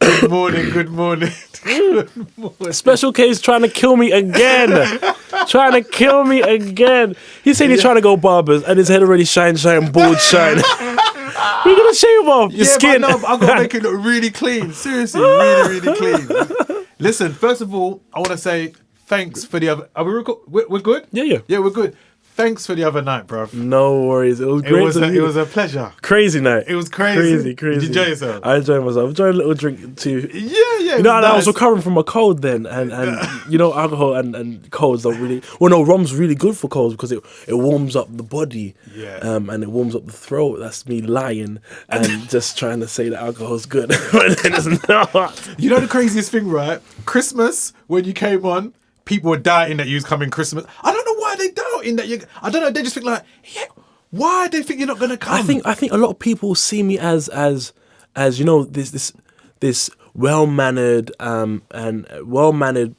Good morning, good morning. Good morning. Special case trying to kill me again. He said he's trying to go barbers and his head already shine, bald shine. We're going to shave off your skin. But no, I've got to make it look really clean. Seriously, really, really clean. Listen, first of all, I want to say thanks for the other... Are we we're good? Yeah. Yeah, we're good. Thanks for the other night, bro. No worries. It was great. It was a pleasure. Crazy night. It was crazy. Crazy. Did you enjoy yourself? I enjoyed myself. Enjoyed a little drink too. Yeah. You know, and I was recovering from a cold then, and you know, alcohol and colds don't really. Well, no, rum's really good for colds because it warms up the body. Yeah. And it warms up the throat. That's me lying and just trying to say that alcohol's good, but then it's not. You know the craziest thing, right? Christmas when you came on. People were doubting that you was coming Christmas. I don't know why they doubting that you. I don't know. They just think like, yeah. Why do they think you're not gonna come? I think a lot of people see me as you know this well-mannered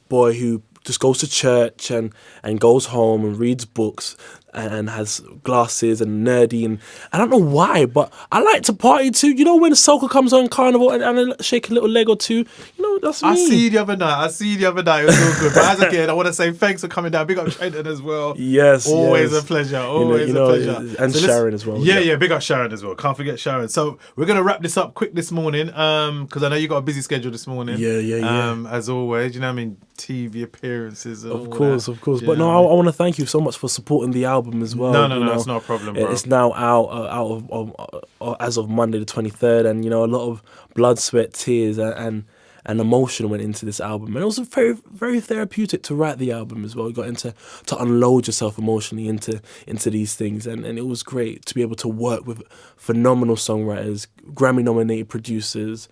boy who just goes to church and goes home and reads books and has glasses and nerdy, and I don't know why, but I like to party too. You know, when soca comes on Carnival and I shake a little leg or two, you know, that's me. I see you the other night. It was all good. But as again, I want to say thanks for coming down. Big up Trenton as well. Yes. Always a pleasure. Always a pleasure. And so Sharon as well. Yeah. Big up Sharon as well. Can't forget Sharon. So we're going to wrap this up quick this morning because I know you got a busy schedule this morning. Yeah. As always, you know what I mean? TV apperances. Of course. But no, I want to thank you so much for supporting the album as well. No, it's not a problem, bro. It's now out of as of Monday the 23rd, and you know, a lot of blood, sweat, tears, and emotion went into this album, and it was very, very therapeutic to write the album as well. You got into to unload yourself emotionally into these things, and it was great to be able to work with phenomenal songwriters, Grammy-nominated producers,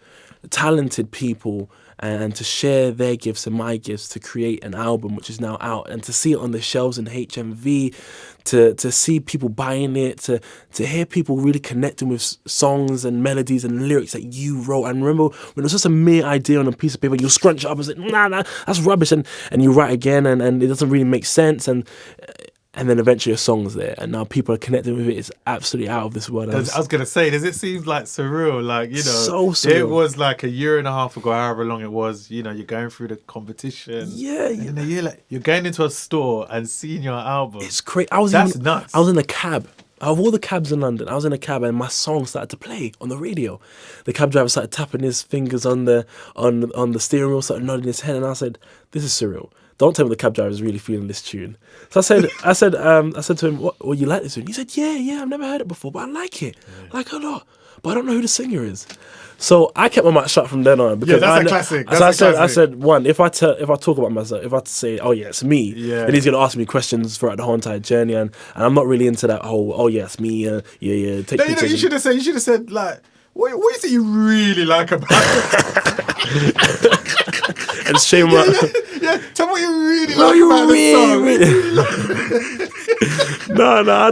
talented people, and to share their gifts and my gifts to create an album which is now out, and to see it on the shelves in HMV, to see people buying it, to hear people really connecting with songs and melodies and lyrics that you wrote. And remember when it was just a mere idea on a piece of paper, you scrunch it up and say, nah, that's rubbish, and you write again and it doesn't really make sense, and then eventually a song's there, and now people are connecting with it. It's absolutely out of this world. I was going to say, does it seem like surreal? Like, you know, so surreal. It was like a year and a half ago, however long it was, you know, you're going through the competition. Yeah. And then you're going into a store and seeing your album. It's crazy. Nuts. I was in a cab. Of all the cabs in London, I was in a cab and my song started to play on the radio. The cab driver started tapping his fingers on the steering wheel, started nodding his head, and I said, "This is surreal. Don't tell me the cab driver is really feeling this tune." So I said to him, "What you like this tune?" He said, "Yeah, I've never heard it before, but I like it, like a lot, but I don't know who the singer is." So I kept my mouth shut from then on. Because that's a classic. I said, one, if I talk about myself, if I say, "Oh yeah, it's me," then he's gonna ask me questions throughout the whole entire journey, and I'm not really into that whole, "Oh yeah, it's me." Take pictures. You should have said like, what is it you really like about it? And shame on. Yeah, tell me what you really like about the song. No, I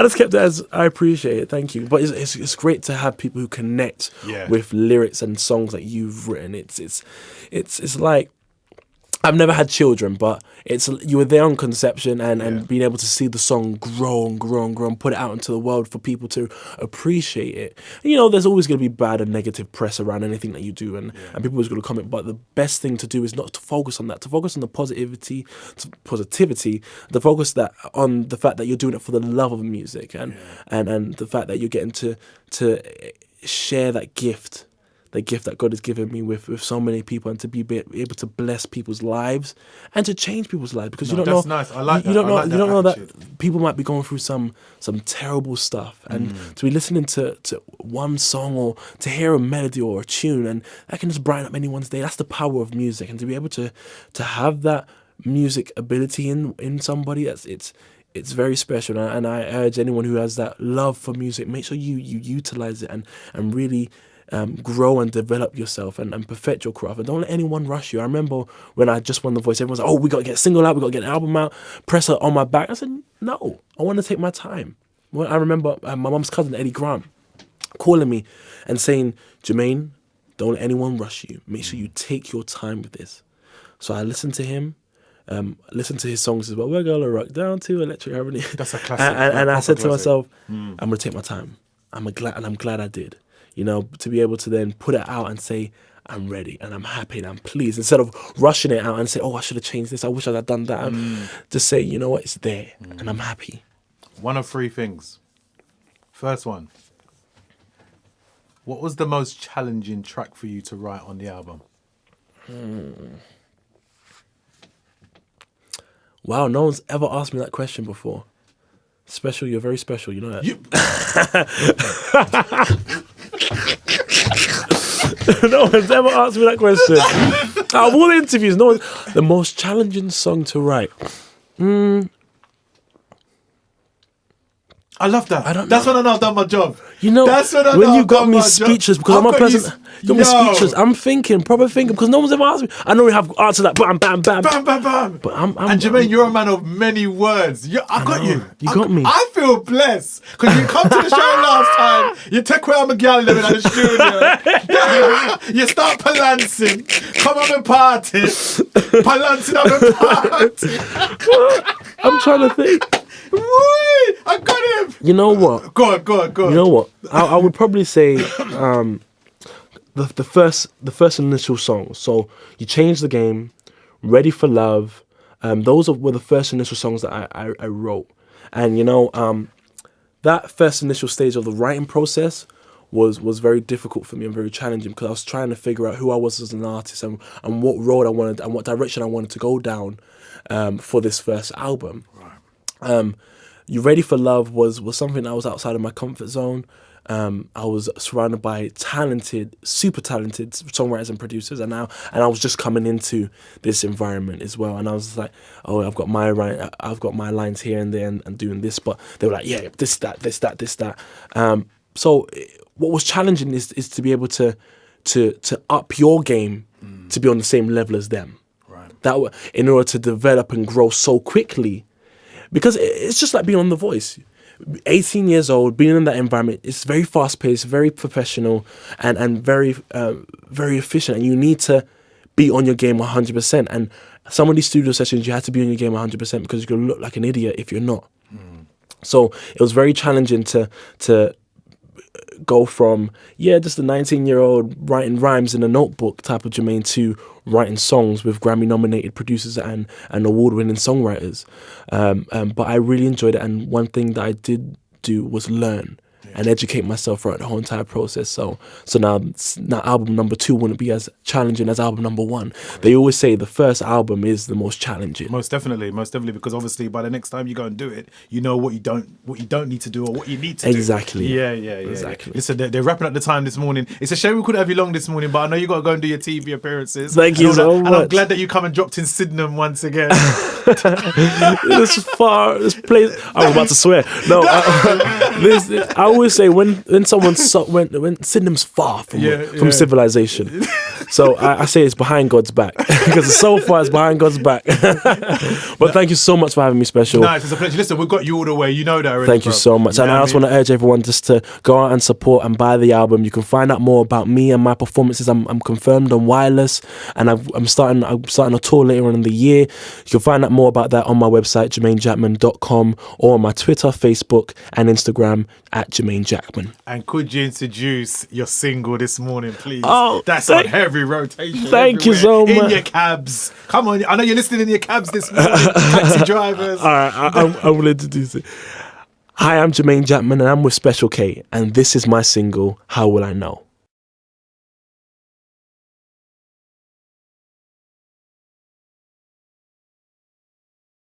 just kept it as, I appreciate it, thank you. But it's great to have people who connect with lyrics and songs that you've written. It's like, I've never had children, but you were there on conception and being able to see the song grow and put it out into the world for people to appreciate it. And, you know, there's always going to be bad and negative press around anything that you do, and people are always going to comment. But the best thing to do is not to focus on that, to focus on the positivity, to focus on the fact that you're doing it for the love of music, and the fact that you're getting to share that gift. The gift that God has given me with so many people, and to be able to bless people's lives and to change people's lives, because you don't know. That's nice. I like that. You don't know attitude. that people might be going through some terrible stuff, and to be listening to one song or to hear a melody or a tune, and that can just brighten up anyone's day. That's the power of music, and to be able to have that music ability in somebody, it's very special. And I urge anyone who has that love for music, make sure you utilize it and really grow and develop yourself and perfect your craft, and don't let anyone rush you. I remember when I just won The Voice, everyone was like, "Oh, we got to get a single out, we got to get an album out, press it on my back." I said, no, I want to take my time. Well, I remember my mum's cousin, Eddie Grant, calling me and saying, "Jermain, don't let anyone rush you. Make sure you take your time with this." So I listened to him, listened to his songs as well. We're gonna rock down to Electric Harmony. That's a classic. and I said to myself, I'm gonna take my time. I'm glad I did. You know, to be able to then put it out and say, I'm ready and I'm happy and I'm pleased. Instead of rushing it out and say, oh, I should have changed this. I wish I'd done that. Just say, you know what, it's there and I'm happy. One of three things. First one. What was the most challenging track for you to write on the album? Wow, no one's ever asked me that question before. Special, you're very special, you know that? No one's ever asked me that question. Out of all the interviews, no one. The most challenging song to write. I love that. I don't That's know. when I've done my job. You know, That's when you got done me my job. speechless because I'm I've a got you person. You got me speechless. I'm thinking, proper thinking, because no one's ever asked me. I know we have answered that, bam, bam, bam. Bam, bam, bam. But I'm and Jermaine, you're a man of many words. I got know. you. You got me. I feel blessed because you come to the show last time. You take away my gal living at the studio. You start palancing. Come on and party. Palancing up and party. I'm trying to think. Woo! I got him. You know what? Go on. You know what? I would probably say the first initial songs. So You Changed the Game, Ready for Love. Those were the first initial songs that I wrote. And you know, that first initial stage of the writing process was very difficult for me and very challenging because I was trying to figure out who I was as an artist and what road I wanted and what direction I wanted to go down for this first album. You Ready for Love was something that was outside of my comfort zone. I was surrounded by super talented songwriters and producers, and I was just coming into this environment as well. And I was like, oh, I've got my lines here and there and doing this, but they were like, yeah, this, that. So what was challenging is to be able to up your game to be on the same level as them. Right. That in order to develop and grow so quickly. Because it's just like being on The Voice. 18 years old, being in that environment, it's very fast-paced, very professional, and very very efficient. And you need to be on your game 100%. And some of these studio sessions, you have to be on your game 100% because you're going to look like an idiot if you're not. So it was very challenging to go from, just a 19-year-old writing rhymes in a notebook type of Jermaine to writing songs with Grammy-nominated producers and award-winning songwriters. But I really enjoyed it, and one thing that I did do was learn and educate myself throughout the whole entire process. So now album number 2 wouldn't be as challenging as album number 1. They always say the first album is the most challenging. Most definitely, because obviously by the next time you go and do it, you know what you don't need to do or what you need to do. Exactly. Yeah. Exactly. Listen, they're wrapping up the time this morning. It's a shame we couldn't have you long this morning, but I know you got to go and do your TV appearances. Thank you so much. And I'm glad that you come and dropped in Sydenham once again. This place. I was about to swear. No, I always say when Sydenham's far from civilization, so I say it's behind God's back because so far it's behind God's back. But thank you so much for having me, Special. Nice, it's a pleasure. Listen, we've got you all the way. You know that already. Thank you so much. And I also want to urge everyone just to go out and support and buy the album. You can find out more about me and my performances. I'm confirmed on Wireless, and I'm starting a tour later on in the year. You can find out more about that on my website, JermainJackman.com, or on my Twitter, Facebook, and Instagram at Jermain Jackman. And could you introduce your single this morning, please? Oh, that's on heavy rotation. Thank you so much. In your cabs. Come on, I know you're listening in your cabs this morning, taxi drivers. All right, I will introduce it. Hi, I'm Jermain Jackman, and I'm with Special K, and this is my single, How Will I Know?